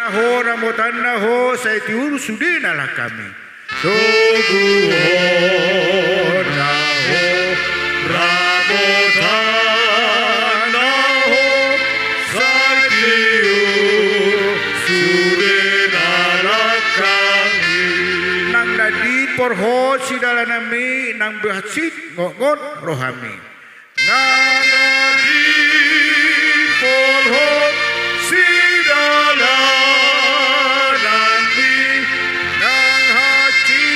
Ho ramotan na ho sa itiur sudina lah kami. Tuguhon na ho, ramotan na ho, sa itiur sudina kami. Nang nadit porho sidala nami nang berhasit ngongon rohami. Nang nadit porho sidala nami nang hati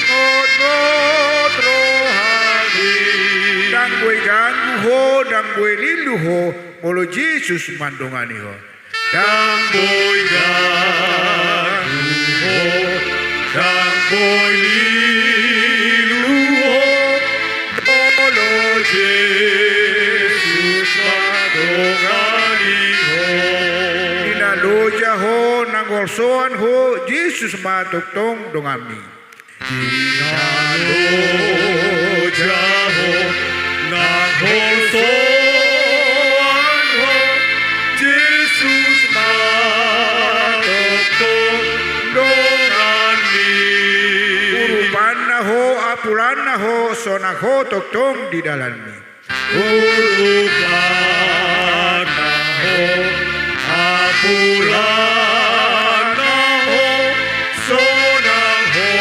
ngongon rohami. Dang gue ganggu ho, dang gue lilu ho, molo Yesus mandongani ho. Dang boy ganggu ho, dang boy lilu ho, molo Yesus mandongani ho. Dinaloja ho, nang golsoan ho, Yesus matuktong dongami. Dinaloja ho, nang golsoan ho, Yesus matuktong dongami. Urupan na ho, apulan na ho, sonak ho, toktong di dalamnya. Urupan na ho, apulan na ho, sonang ho,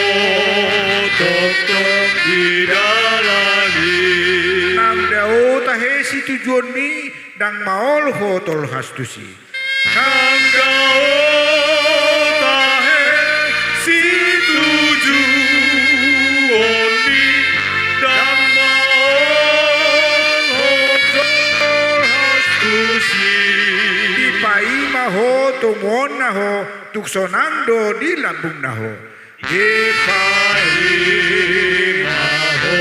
toktong idalani. Nang dao tahe si tujuan ni, dang maol ho tol hastusi. Nang dao tahe si tujuan ni, dang maol ho tol hastusi. Ipaima ho, tumon na ho, tuksonando di lambung na ho. Ipaima ho,